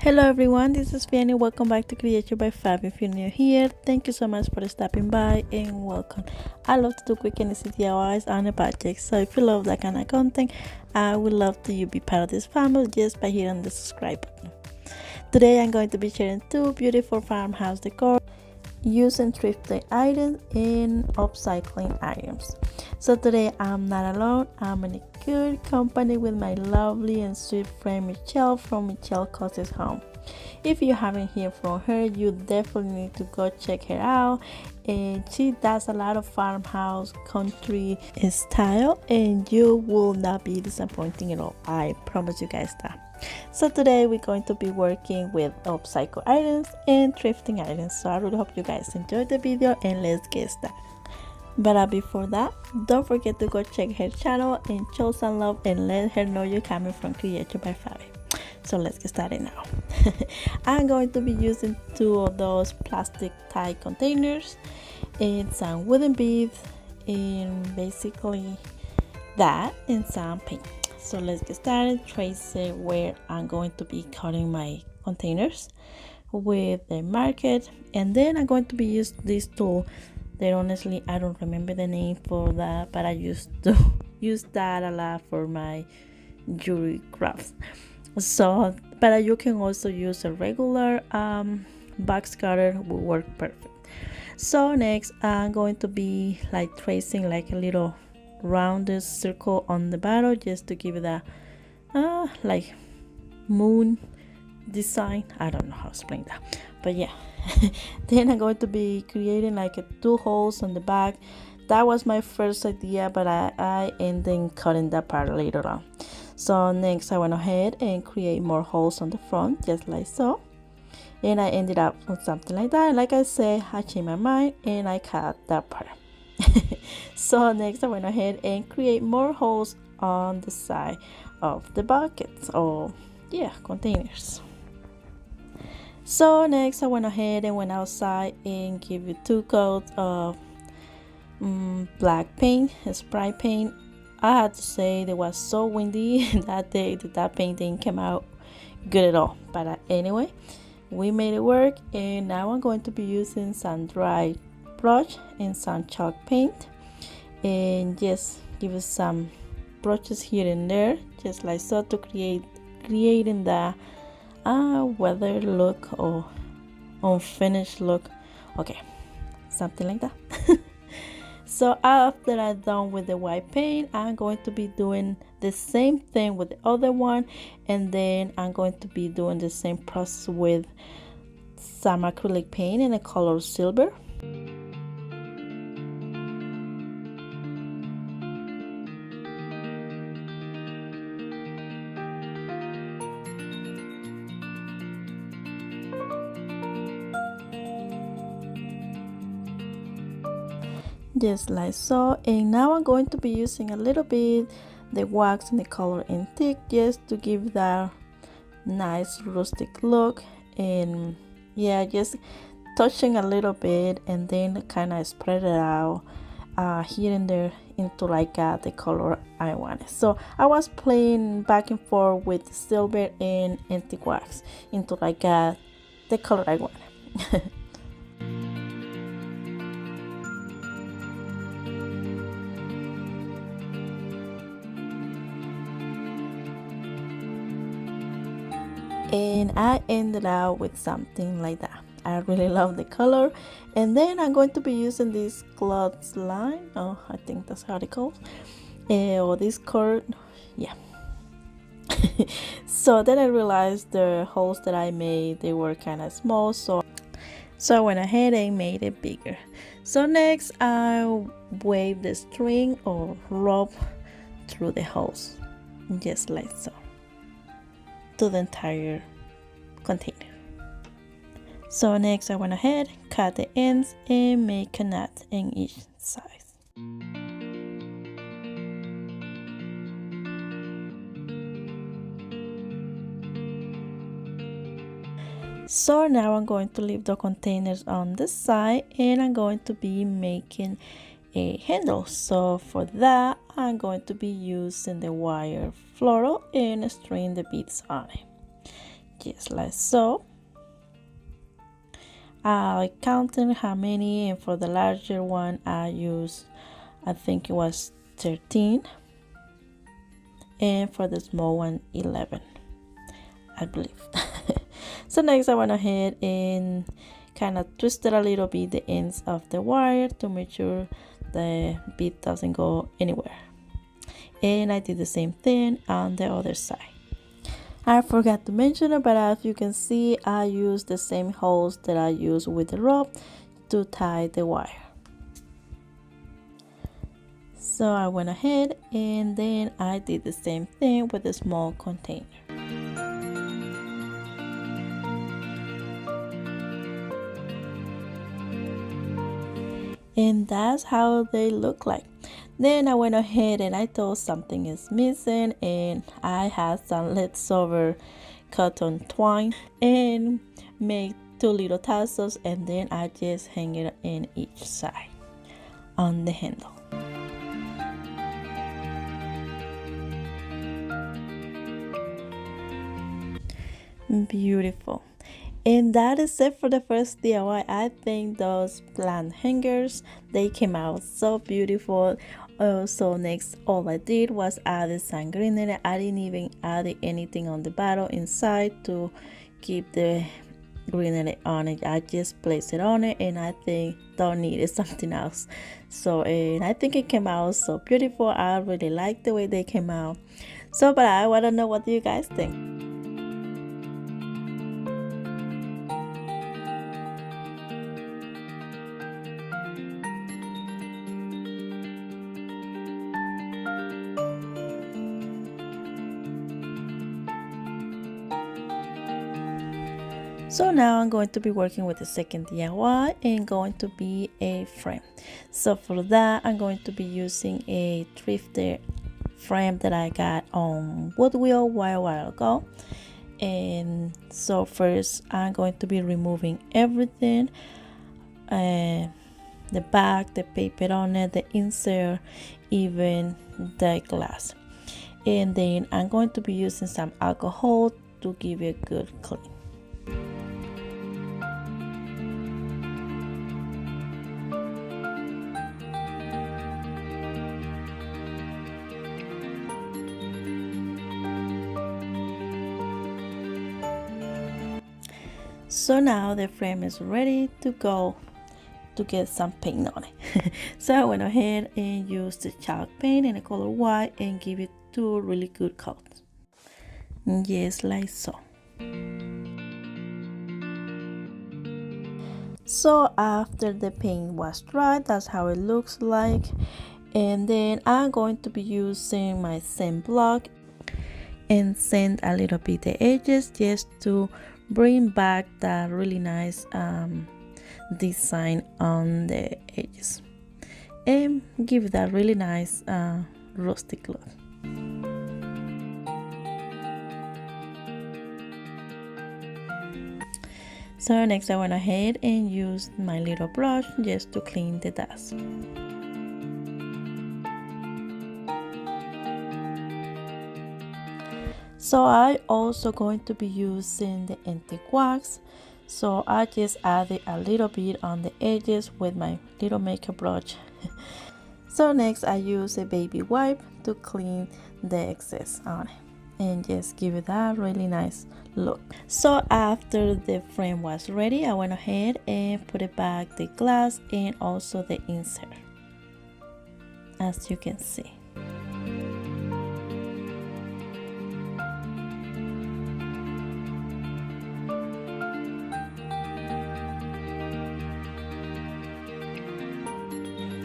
Hello everyone, this is Fiani. Welcome back to Creature by Fab. If you're new here, thank you so much for stopping by and welcome. I love to do quick and easy DIYs on a budget, so if you love that kind of content, I would love to you be part of this family just by hitting the subscribe button. Today I'm going to be sharing two beautiful farmhouse decor using thrifted items and upcycling items. So today I'm not alone. I'm in a good company with my lovely and sweet friend Michelle from Michelle Causes Home. If you haven't heard from her, you definitely need to go check her out. And she does a lot of farmhouse country style, and you will not be disappointing at all. I promise you guys that. So today we're going to be working with upcycle items and thrifting items. So I really hope you guys enjoyed the video and let's get started. But before that, don't forget to go check her channel and show some love and let her know you're coming from Creature by Fabi. So let's get started now. I'm going to be using two of those plastic tie containers and some wooden beads and basically that and some paint. So let's get started. Tracing where I'm going to be cutting my containers with the marker, and then I'm going to be using this tool that honestly I don't remember the name for that, but I used to use that a lot for my jewelry crafts. So but you can also use a regular box cutter, will work perfect. So next I'm going to be like tracing like a little rounded circle on the bottom just to give it a like moon design. I don't know how to explain that, but yeah. Then I'm going to be creating like two holes on the back. That was my first idea, but I ended up cutting that part later on. So next I went ahead and create more holes on the front just like so, and I ended up with something like that. Like I said, I changed my mind and I cut that part. So next I went ahead and create more holes on the side of the buckets or containers. So next I went ahead and went outside and give you two coats of black paint, spray paint. I had to say it was so windy that day that paint didn't come out good at all, but anyway, we made it work. And now I'm going to be using some dry brush and some chalk paint and just give it some brushes here and there just like so to creating the weather look or unfinished look, okay, something like that. So after I'm done with the white paint, I'm going to be doing the same thing with the other one, and then I'm going to be doing the same process with some acrylic paint in the color silver. Just like so. And now I'm going to be using a little bit the wax in the color antique just to give that nice rustic look, and yeah, just touching a little bit and then kind of spread it out here and there into like the color I wanted. So I was playing back and forth with silver and antique wax into like the color I wanted. And I ended up with something like that. I really love the color. And then I'm going to be using this cloth line, I think that's how it calls, or this cord, yeah. So then I realized the holes that I made, they were kind of small, so I went ahead and made it bigger. So next I wave the string or rope through the holes just like so to the entire container. So next I went ahead, cut the ends and make a knot in each side. So now I'm going to leave the containers on the side and I'm going to be making a handle. So for that I'm going to be using the wire floral and string the beads on it just like so. I counted how many, and for the larger one I used, I think it was 13, and for the small one 11, I believe. So next I went ahead and kind of twisted a little bit the ends of the wire to make sure the bead doesn't go anywhere, and I did the same thing on the other side. I forgot to mention it, but as you can see, I used the same holes that I used with the rope to tie the wire. So I went ahead and then I did the same thing with a small container. And that's how they look like. Then I went ahead and I thought something is missing, and I had some leftover cotton twine and made 2 little tassels, and then I just hang it in each side on the handle. Beautiful. And that is it for the first DIY. I think those plant hangers, they came out so beautiful. So next, all I did was add some greenery. I didn't even add anything on the bottom inside to keep the greenery on it. I just placed it on it, and I think don't need it something else. So and I think it came out so beautiful. I really like the way they came out. So but I want to know, what do you guys think? So now I'm going to be working with the second DIY, and going to be a frame. So for that, I'm going to be using a Thrifted frame that I got on GOODWILL a while ago. And so first I'm going to be removing everything, the back, the paper on it, the insert, even the glass. And then I'm going to be using some alcohol to give it a good clean. So now the frame is ready to go to get some paint on it. So I went ahead and used the chalk paint in the color white and give it 2 really good coats. Just like so. So after the paint was dry, that's how it looks like. And then I'm going to be using my sand block and sand a little bit the edges, just to bring back that really nice design on the edges and give that really nice rustic look. So next I went ahead and used my little brush just to clean the dust. So I also going to be using the antique wax. So I just added a little bit on the edges with my little makeup brush. So next I use a baby wipe to clean the excess on it and just give it that really nice look. So after the frame was ready, I went ahead and put it back the glass and also the insert, as you can see.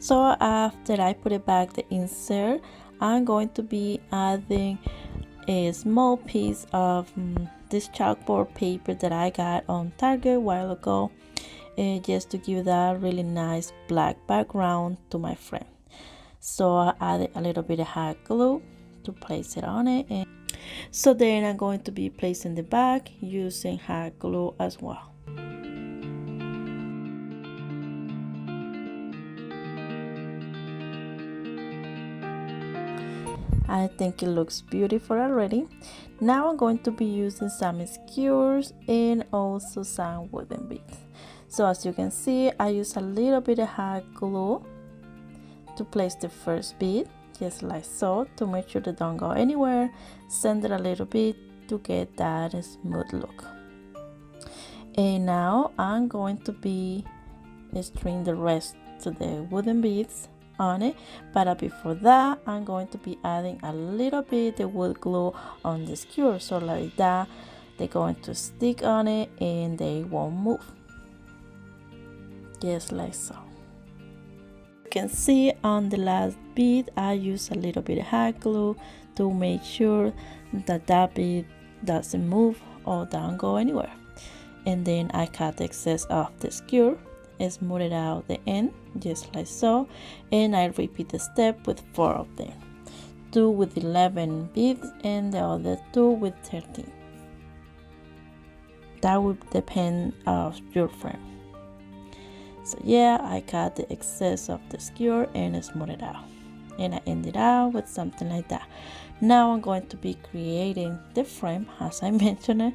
So after I put it back the insert, I'm going to be adding a small piece of this chalkboard paper that I got on Target a while ago, just to give that really nice black background to my frame. So I added a little bit of hot glue to place it on it, and so then I'm going to be placing the back using hot glue as well. I think it looks beautiful already. Now I'm going to be using some skewers and also some wooden beads. So as you can see, I use a little bit of hot glue to place the first bead, just like so, to make sure they don't go anywhere. Sand it a little bit to get that smooth look. And now I'm going to be string the rest to the wooden beads on it, but before that I'm going to be adding a little bit of wood glue on the skewer, so like that they're going to stick on it and they won't move, just like so. You can see on the last bead I use a little bit of hot glue to make sure that that bead doesn't move or don't go anywhere, and then I cut the excess off the skewer, smooth it out the end just like so, and I repeat the step with 4 of them, 2 with 11 beads and the other 2 with 13. That would depend of your frame. So yeah, I cut the excess of the skewer and smooth it out, and I ended out with something like that. Now I'm going to be creating the frame as I mentioned,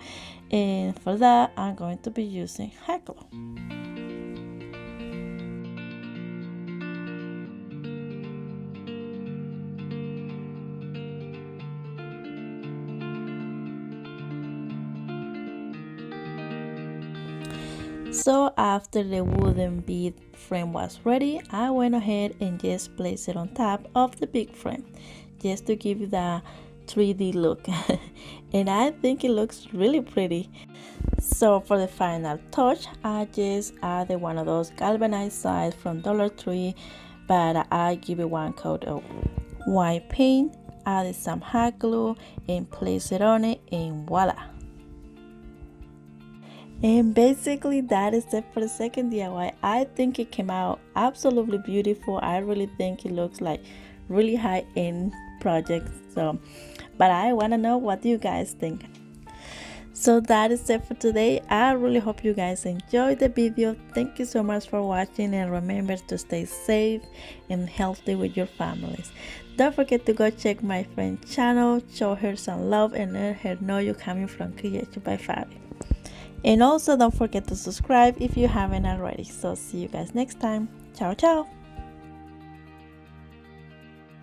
and for that I'm going to be using hot glue. So after the wooden bead frame was ready, I went ahead and just placed it on top of the big frame, just to give you that 3D look. And I think it looks really pretty. So for the final touch, I just added one of those galvanized sides from Dollar Tree, but I give it one coat of white paint, added some hot glue and placed it on it, and voila. And basically that is it for the second DIY. I think it came out absolutely beautiful. I really think it looks like really high-end project. So, but I want to know what you guys think. So that is it for today. I really hope you guys enjoyed the video. Thank you so much for watching, and remember to stay safe and healthy with your families. Don't forget to go check my friend's channel, show her some love, and let her know you're coming from Creation by Fabi. And also don't forget to subscribe if you haven't already. So see you guys next time. Ciao, ciao.